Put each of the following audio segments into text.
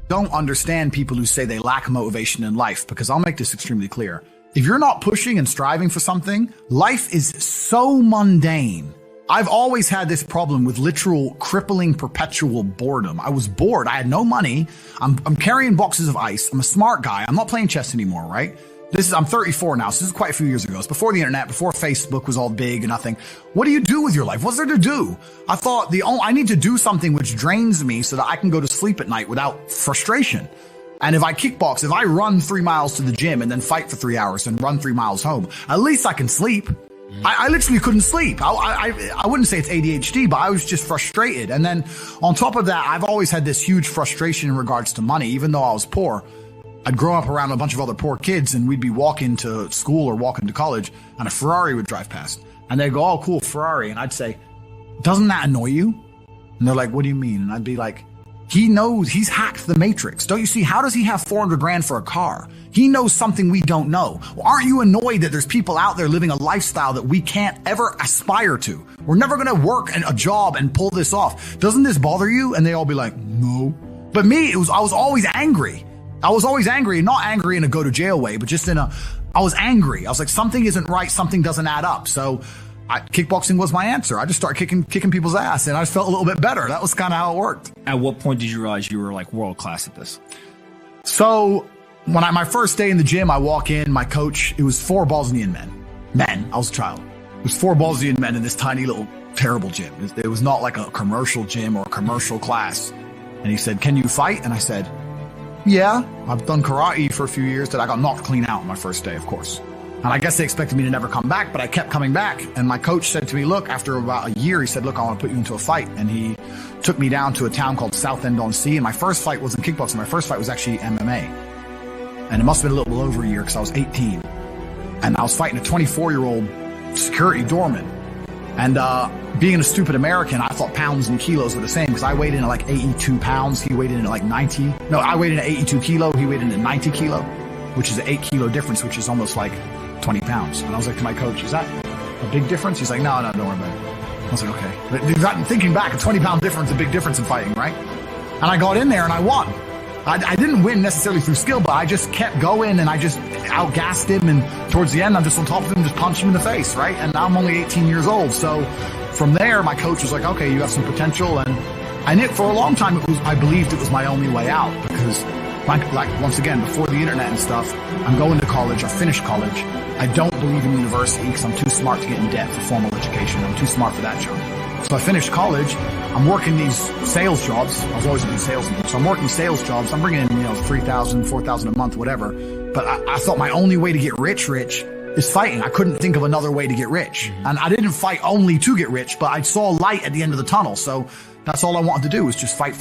don't understand people who say they lack motivation in life, because I'll make this extremely clear. If you're not pushing and striving for something, life is so mundane. I've always had this problem with literal crippling perpetual boredom. I was bored. I had no money. I'm carrying boxes of ice. I'm a smart guy. I'm not playing chess anymore, right? I'm 34 now, so this is quite a few years ago. It's before the internet, before Facebook was all big and nothing. What do you do with your life? What's there to do? I thought I need to do something which drains me so that I can go to sleep at night without frustration. And if I kickbox, if I run 3 miles to the gym and then fight for 3 hours and run 3 miles home, at least I can sleep. I literally couldn't sleep. I wouldn't say it's ADHD, but I was just frustrated. And then on top of that, I've always had this huge frustration in regards to money, even though I was poor. I'd grow up around a bunch of other poor kids, and we'd be walking to school or walking to college, and a Ferrari would drive past. And they'd go, "Oh, cool, Ferrari." And I'd say, "Doesn't that annoy you?" And they're like, "What do you mean?" And I'd be like, he knows, he's hacked the matrix. Don't you see? How does he have 400 grand for a car? He knows something we don't know. Well, aren't you annoyed that there's people out there living a lifestyle that we can't ever aspire to? We're never going to work a job and pull this off. Doesn't this bother you? And they all be like, "No." But me, I was always angry. I was always angry, not angry in a go to jail way, but just I was angry. I was like, something isn't right. Something doesn't add up. So kickboxing was my answer. I just started kicking people's ass, and I just felt a little bit better. That was kind of how it worked. At what point did you realize you were like world class at this? So when my first day in the gym, I walk in, my coach, it was 4 Bosnian men. I was a child. It was 4 Bosnian men in this tiny little terrible gym. It was not like a commercial gym or a commercial class. And he said, "Can you fight?" And I said, "Yeah, I've done karate for a few years." That I got knocked clean out on my first day, of course. And I guess they expected me to never come back, but I kept coming back. And my coach said to me, look, after about a year, he said, "Look, I want to put you into a fight." And he took me down to a town called Southend-on-Sea. And my first fight wasn't kickboxing. My first fight was actually MMA. And it must have been a little bit over a year because I was 18. And I was fighting a 24-year-old security doorman. And being a stupid American, I thought pounds and kilos were the same because I weighed in at like 82 pounds. He weighed in at like 90. No, I weighed in at 82 kilo. He weighed in at 90 kilo, which is an 8 kilo difference, which is almost like 20 pounds. And I was like to my coach, "Is that a big difference?" He's like, no, don't worry about it. I was like, okay. But thinking back, a 20-pound difference is a big difference in fighting, right? And I got in there and I won. I didn't win necessarily through skill, but I just kept going and I just outgassed him. And towards the end, I'm just on top of him, just punch him in the face, right? And I'm only 18 years old. So from there, my coach was like, "Okay, you have some potential." And for a long time, I believed it was my only way out because like once again, before the internet and stuff, I'm going to college. I finished college. I don't believe in university because I'm too smart to get in debt for formal education. I'm too smart for that job. So I finished college. I'm working these sales jobs. I was always a good salesman. So I'm working sales jobs. I'm bringing in, $3,000, $4,000 a month, whatever. But I thought my only way to get rich is fighting. I couldn't think of another way to get rich. And I didn't fight only to get rich, but I saw light at the end of the tunnel. So that's all I wanted to do was just fight.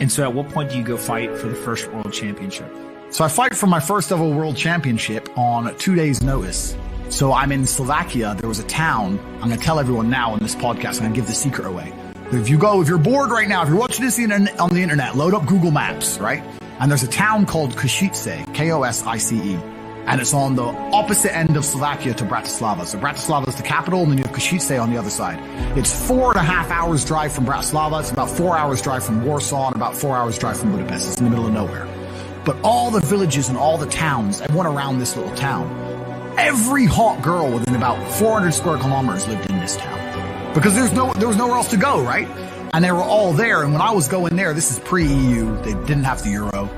And so at what point do you go fight for the first world championship? So I fight for my first ever world championship on 2 days' notice. So I'm in Slovakia. There was a town. I'm going to tell everyone now on this podcast. I'm going to give the secret away. If you're bored right now, if you're watching this on the internet, load up Google Maps, right? And there's a town called Košice, K-O-S-I-C-E. And it's on the opposite end of Slovakia to Bratislava. So Bratislava is the capital, and then you have Košice on the other side. It's 4.5 hours drive from Bratislava. It's about 4 hours drive from Warsaw and about 4 hours drive from Budapest. It's in the middle of nowhere. But all the villages and all the towns, everyone around this little town, every hot girl within about 400 square kilometers lived in this town. Because there was nowhere else to go, right? And they were all there. And when I was going there, this is pre-EU. They didn't have the euro.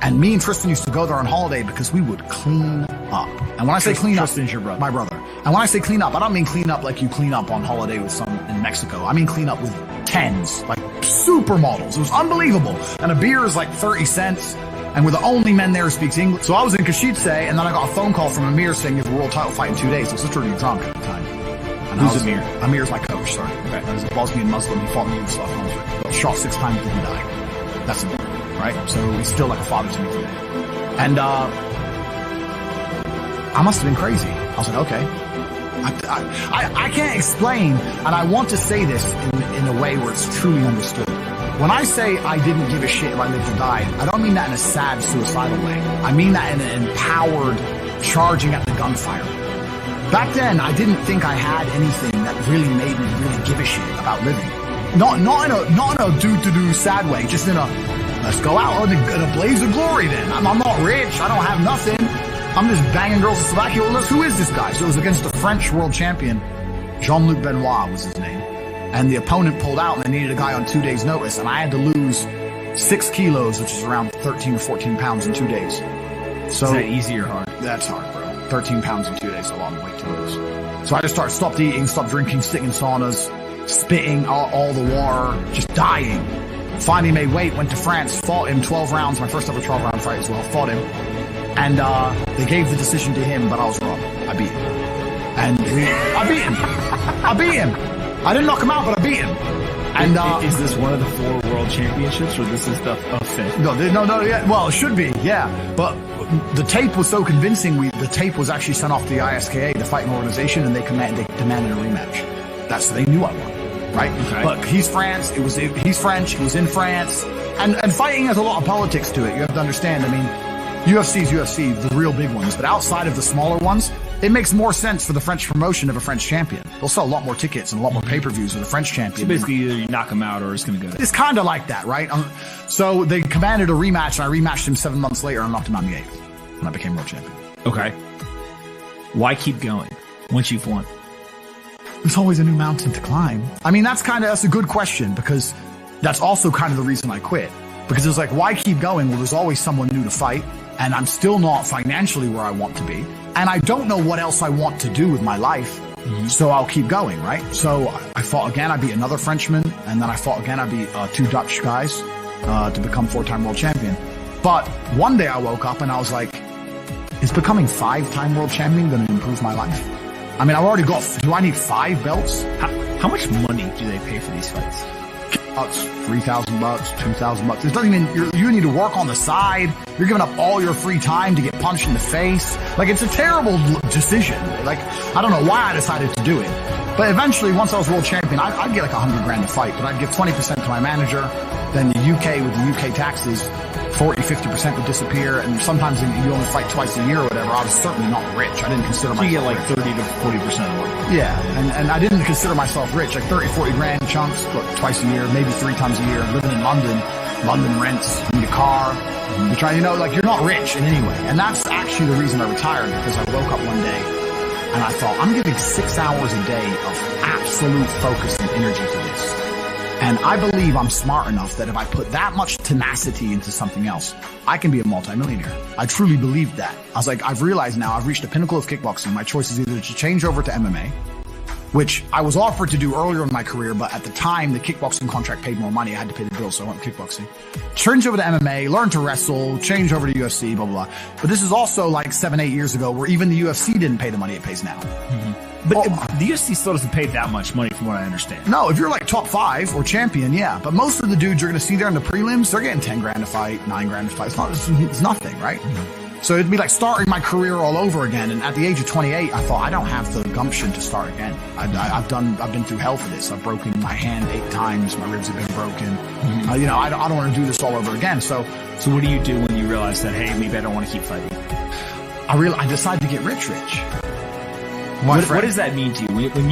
And me and Tristan used to go there on holiday because we would clean up. And when I say clean up, Tristan's your brother. My brother. And when I say clean up, I don't mean clean up like you clean up on holiday with some in Mexico. I mean clean up with 10s, like supermodels. It was unbelievable. And a beer is like 30 cents. And we're the only men there who speaks English. So I was in Košice, and then I got a phone call from Amir saying he has a world title fight in 2 days. I was literally drunk at the time. And who's Amir? Amir's my coach, sorry. Okay. He's a Bosnian Muslim. He fought in the Yugoslav conflict. Got shot 6 times, didn't die. That's Amir, right? So he's still like a father to me today. And I must have been crazy. I was like, okay. I can't explain, and I want to say this in a way where it's truly understood. When I say I didn't give a shit if I lived or died, I don't mean that in a sad, suicidal way. I mean that in an empowered, charging at the gunfire. Back then, I didn't think I had anything that really made me really give a shit about living. Not in a do-to-do sad way, just in a, let's go out in a blaze of glory then. I'm not rich. I don't have nothing. I'm just banging girls in Slovakia. Well, who is this guy? So it was against the French world champion. Jean-Luc Benoit was his name. And the opponent pulled out and they needed a guy on 2 days notice. And I had to lose 6 kilos, which is around 13 or 14 pounds in 2 days. So is that easy or hard? That's hard, bro. 13 pounds in 2 days, a long weight to lose. So I just stopped eating, stopped drinking, sitting in saunas, spitting all the water, just dying. Finally made weight, went to France, fought him 12 rounds, my first ever 12-round fight as well, fought him. And they gave the decision to him, but I was wrong. I beat him. And I beat him. I beat him. I didn't knock him out, but I beat him. And is this one of the 4 world championships, or this is the 5th? No, yeah. Well, it should be, yeah. But the tape was so convincing. The tape was actually sent off to the ISKA, the fighting organization, and they demanded a rematch. They knew I won, right? Okay. Look, he's France. He's French. It was in France, and fighting has a lot of politics to it. You have to understand. I mean, UFC is UFC, the real big ones, but outside of the smaller ones, it makes more sense for the French promotion of a French champion. They'll sell a lot more tickets and a lot more pay-per-views with a French champion. So basically, either you knock him out or it's going to go there. It's kind of like that, right? So they commanded a rematch, and I rematched him 7 months later and knocked him out in the 8th, and I became world champion. Okay. Why keep going once you've won? There's always a new mountain to climb. I mean, that's a good question, because that's also kind of the reason I quit. Because it's like, why keep going? Well, there's always someone new to fight, and I'm still not financially where I want to be. And I don't know what else I want to do with my life. So I'll keep going, right? So I fought again. I beat another Frenchman. And then I fought again. I beat 2 Dutch guys to become 4-time world champion. But one day I woke up and I was like, is becoming 5-time world champion going to improve my life? I mean, I've already got, do I need 5 belts? How much money do they pay for these fights? It's $3,000, $2,000. It doesn't even, you need to work on the side. You're giving up all your free time to get punched in the face. Like, it's a terrible decision. Like, I don't know why I decided to do it. But eventually, once I was world champion, I'd get like $100,000 to fight, but I'd give 20% to my manager. Then the UK, with the UK taxes, 40, 50% would disappear. And sometimes you only fight twice a year or whatever. I was certainly not rich. I didn't consider myself rich. You get like rich. 30 to 40% of the work. Yeah. And I didn't consider myself rich. Like 30, 40 grand chunks, twice a year, maybe 3 times a year. Living in London. London rents, you need a car. You're trying, you're not rich in any way. And that's actually the reason I retired, because I woke up one day and I thought, I'm giving 6 hours a day of absolute focus and energy to this. And I believe I'm smart enough that if I put that much tenacity into something else, I can be a multimillionaire. I truly believed that. I was like, I've realized now I've reached the pinnacle of kickboxing. My choice is either to change over to MMA, which I was offered to do earlier in my career, but at the time, the kickboxing contract paid more money. I had to pay the bills, so I went kickboxing. Change over to MMA, learn to wrestle, change over to UFC, blah, blah, blah. But this is also like 7, 8 years ago, where even the UFC didn't pay the money it pays now. But the UFC still doesn't pay that much money, from what I understand. No, if you're like top 5 or champion, yeah. But most of the dudes you're going to see there in the prelims, they're getting 10 grand to fight, 9 grand to fight. It's nothing, right? So it'd be like starting my career all over again. And at the age of 28, I thought, I don't have the gumption to start again. I've been through hell for this. I've broken my hand 8 times. My ribs have been broken. I don't want to do this all over again. So what do you do when you realize that, hey, maybe I don't want to keep fighting? I decided to get rich. What does that mean to you? When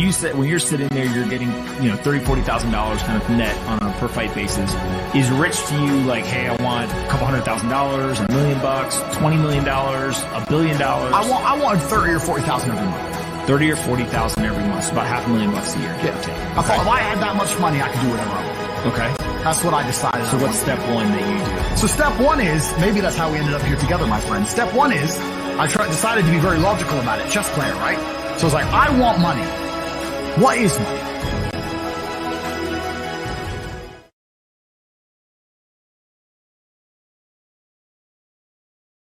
you're sitting there, you're getting, $30,000, $40,000 kind of net on a per fight basis. Is rich to you like, hey, I want a couple $100,000, $1 million, $20 million, $1 billion? I want 30 or 40,000 every month. 30 or 40,000 every month, so about $500,000 a year. Yeah. I thought if I had that much money, I could do whatever I want. Okay. That's what I decided. So what's step 1 that you do? So step 1 is, maybe that's how we ended up here together, my friend. Step 1 is, decided to be very logical about it. Chess player, right? So it's like, I want money. What is money?